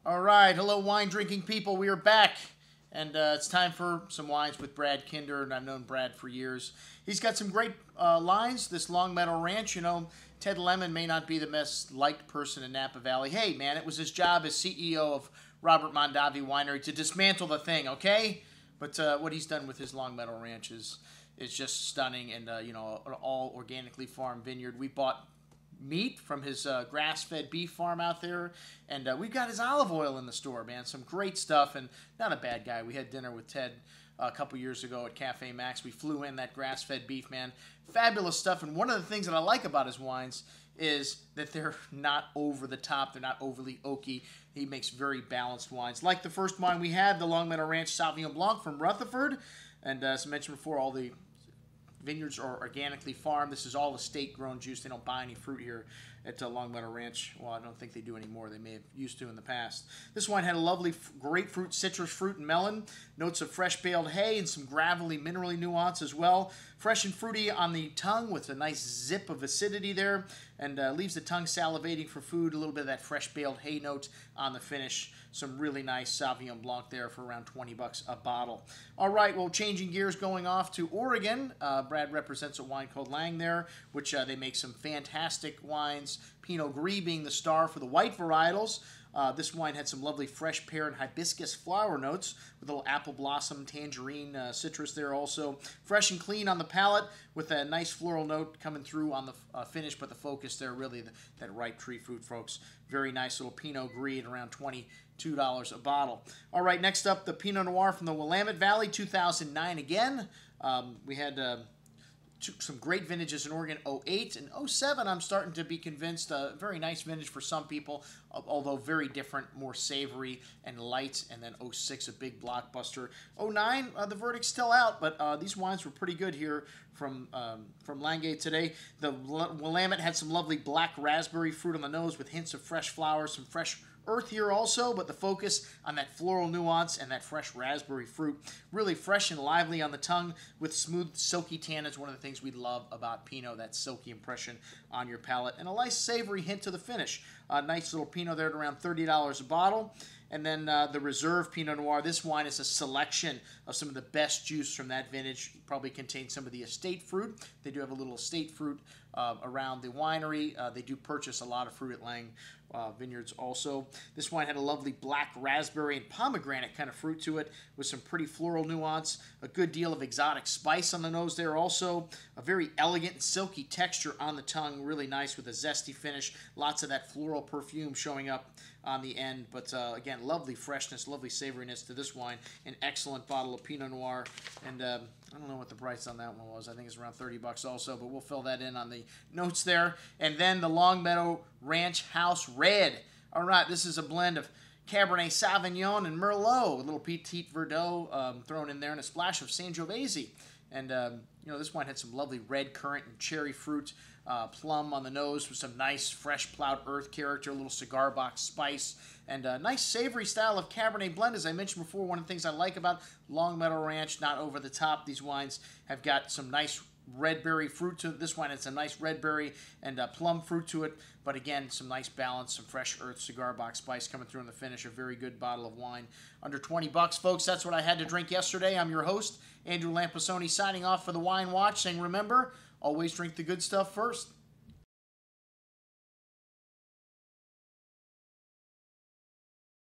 All right, hello wine drinking people. We are back, and it's time for some wines with Brad Kinder, and I've known Brad for years. He's got some great lines. This Long Meadow Ranch, you know, Ted Lemon may not be the best liked person in Napa Valley. Hey, man, it was his job as CEO of Robert Mondavi Winery to dismantle the thing, okay? But what he's done with his Long Meadow Ranch is just stunning, and you know, an all organically farmed vineyard. We bought meat from his grass-fed beef farm out there, and we've got his olive oil in the store, man. Some great stuff, and not a bad guy. We had dinner with Ted a couple years ago at Cafe Max. We flew in that grass-fed beef, man. Fabulous stuff, and one of the things that I like about his wines is that they're not over the top. They're not overly oaky. He makes very balanced wines. Like the first wine we had, the Long Meadow Ranch Sauvignon Blanc from Rutherford, and as I mentioned before, all the vineyards are organically farmed. This is all estate-grown juice. They don't buy any fruit here at Long Meadow Ranch. Well, I don't think they do anymore. They may have used to in the past. This wine had a lovely grapefruit, citrus fruit, and melon. Notes of fresh baled hay and some gravelly, minerally nuance as well. Fresh and fruity on the tongue with a nice zip of acidity there, and leaves the tongue salivating for food. A little bit of that fresh baled hay note on the finish. Some really nice Sauvignon Blanc there for around 20 bucks a bottle. All right, well, changing gears, going off to Oregon. Brad represents a wine called Lange there, which they make some fantastic wines. Pinot Gris being the star for the white varietals. This wine had some lovely fresh pear and hibiscus flower notes with a little apple blossom, tangerine, citrus there also. Fresh and clean on the palate with a nice floral note coming through on the finish, but the focus there really that ripe tree fruit, folks. Very nice little Pinot Gris at around $22 a bottle. All right, next up, the Pinot Noir from the Willamette Valley, 2009 again. We had some great vintages in Oregon, 08 and 07. I'm starting to be convinced a very nice vintage for some people, although very different, more savory and light. And then 06, a big blockbuster. 09, the verdict's still out, but these wines were pretty good here from Lange today. The Willamette had some lovely black raspberry fruit on the nose with hints of fresh flowers, some fresh earth here also, but the focus on that floral nuance and that fresh raspberry fruit. Really fresh and lively on the tongue with smooth, silky tannins. One of the things we love about Pinot, that silky impression on your palate. And a nice savory hint to the finish. A nice little Pinot there at around $30 a bottle. And then the Reserve Pinot Noir. This wine is a selection of some of the best juice from that vintage. Probably contains some of the estate fruit. They do have a little estate fruit around the winery. They do purchase a lot of fruit at Lange Vineyards also. This wine had a lovely black raspberry and pomegranate kind of fruit to it with some pretty floral nuance. A good deal of exotic spice on the nose there also. A very elegant and silky texture on the tongue. Really nice with a zesty finish. Lots of that floral perfume showing up on the end. But again, lovely freshness, lovely savoriness to this wine. An excellent bottle of Pinot Noir. And I don't know what the price on that one was. I think it's around 30 bucks also, but we'll fill that in on the notes there. And then the Long Meadow Ranch House Red. All right, this is a blend of Cabernet Sauvignon and Merlot. A little Petit Verdot thrown in there and a splash of Sangiovese. And, you know, this wine had some lovely red currant and cherry fruit, plum on the nose with some nice fresh plowed earth character, a little cigar box spice, and a nice savory style of Cabernet blend. As I mentioned before, one of the things I like about Long Meadow Ranch, not over the top. These wines have got some nice red berry fruit to it. This wine has a nice red berry and plum fruit to it, but again, some nice balance, some fresh earth cigar box spice coming through in the finish. A very good bottle of wine. Under 20 bucks, folks. That's what I had to drink yesterday. I'm your host, Andrew Lampasoni, signing off for the Wine Watch, saying remember, always drink the good stuff first.